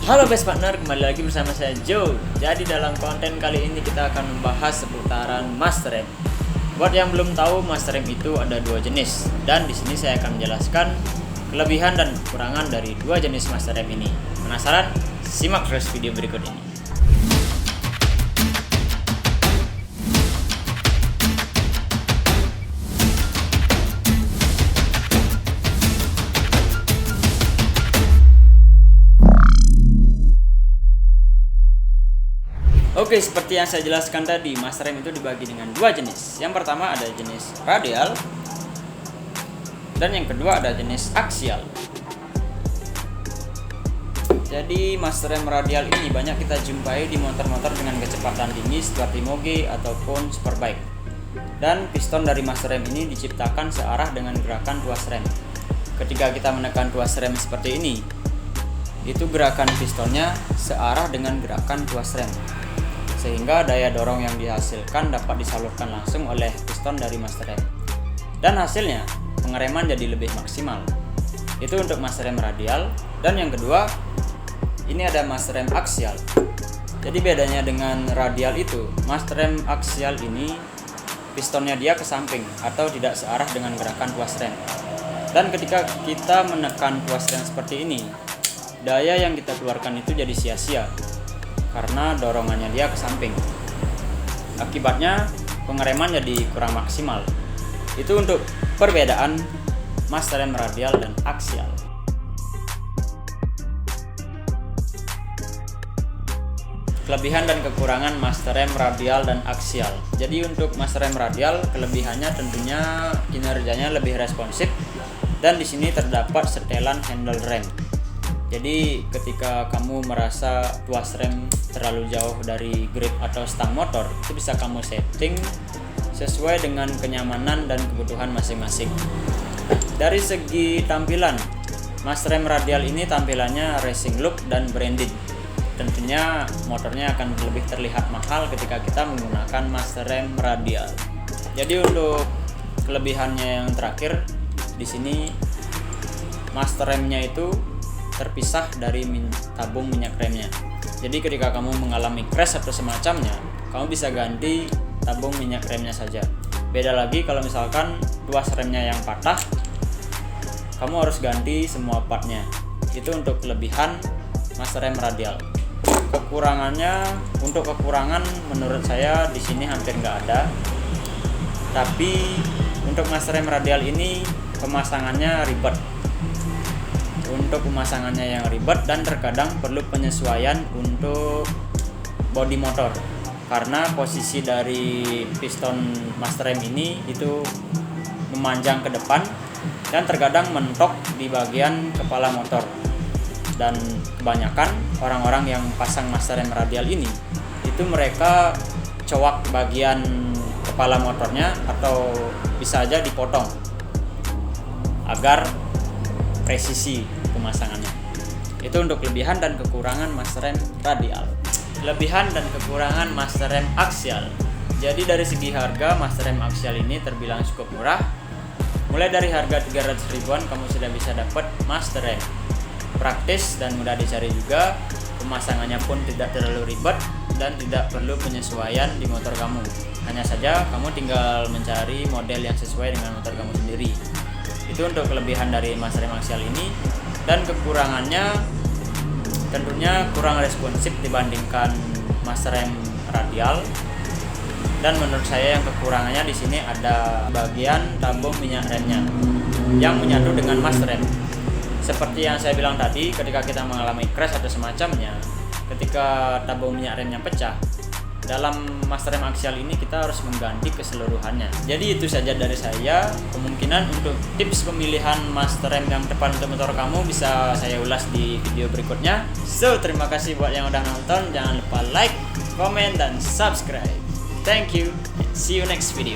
Halo best partner, kembali lagi bersama saya Joe. Jadi dalam konten kali ini kita akan membahas seputaran master rem. Buat yang belum tahu, master rem itu ada dua jenis, dan di sini saya akan menjelaskan kelebihan dan kekurangan dari dua jenis master rem ini. Penasaran? Simak terus video berikut ini. Oke, seperti yang saya jelaskan tadi, master rem itu dibagi dengan dua jenis. Yang pertama ada jenis radial, dan yang kedua ada jenis aksial. Jadi master rem radial ini banyak kita jumpai di motor-motor dengan kecepatan tinggi seperti moge ataupun superbike. Dan piston dari master rem ini diciptakan searah dengan gerakan tuas rem. Ketika kita menekan tuas rem seperti ini, itu gerakan pistonnya searah dengan gerakan tuas rem, sehingga daya dorong yang dihasilkan dapat disalurkan langsung oleh piston dari master rem. Dan hasilnya, pengereman jadi lebih maksimal. Itu untuk master rem radial. Dan yang kedua, ini ada master rem aksial. Jadi bedanya dengan radial itu, master rem aksial ini pistonnya dia ke samping atau tidak searah dengan gerakan tuas rem. Dan ketika kita menekan tuas rem seperti ini, daya yang kita keluarkan itu jadi sia-sia karena dorongannya dia ke samping. Akibatnya pengereman jadi kurang maksimal. Itu untuk perbedaan master rem radial dan aksial. Kelebihan dan kekurangan master rem radial dan aksial. Jadi untuk master rem radial, kelebihannya tentunya kinerjanya lebih responsif, dan di sini terdapat setelan handle rem. Jadi ketika kamu merasa tuas rem terlalu jauh dari grip atau stang motor, itu bisa kamu setting sesuai dengan kenyamanan dan kebutuhan masing-masing. Dari segi tampilan, master rem radial ini tampilannya racing look dan branded. Tentunya motornya akan lebih terlihat mahal ketika kita menggunakan master rem radial. Jadi untuk kelebihannya yang terakhir, di sini master remnya itu terpisah dari tabung minyak remnya. Jadi ketika kamu mengalami crash atau semacamnya, kamu bisa ganti tabung minyak remnya saja. Beda lagi kalau misalkan tuas remnya yang patah, kamu harus ganti semua partnya. Itu untuk kelebihan master rem radial. Untuk kekurangan menurut saya di sini hampir nggak ada. Tapi untuk master rem radial ini pemasangannya ribet. Untuk pemasangannya yang ribet dan terkadang perlu penyesuaian untuk bodi motor, karena posisi dari piston master rem ini itu memanjang ke depan dan terkadang mentok di bagian kepala motor. Dan kebanyakan orang-orang yang pasang master rem radial ini itu mereka cowok bagian kepala motornya atau bisa aja dipotong agar presisi pemasangannya. Itu untuk kelebihan dan kekurangan master rem radial. Kelebihan dan kekurangan master rem aksial. Jadi dari segi harga, master rem aksial ini terbilang cukup murah. Mulai dari harga 300 ribuan kamu sudah bisa dapat master rem. Praktis dan mudah dicari juga. Pemasangannya pun tidak terlalu ribet dan tidak perlu penyesuaian di motor kamu. Hanya saja kamu tinggal mencari model yang sesuai dengan motor kamu sendiri. Itu untuk kelebihan dari master rem aksial ini. Dan kekurangannya tentunya kurang responsif dibandingkan master rem radial. Dan menurut saya yang kekurangannya di sini ada bagian tabung minyak remnya yang menyatu dengan master rem. Seperti yang saya bilang tadi, ketika kita mengalami crash atau semacamnya, ketika tabung minyak remnya pecah, dalam master rem aksial ini kita harus mengganti keseluruhannya. Jadi itu saja dari saya. Kemungkinan untuk tips pemilihan master rem yang tepat untuk motor kamu bisa saya ulas di video berikutnya. So, terima kasih buat yang udah nonton. Jangan lupa like, comment, dan subscribe. Thank you, and see you next video.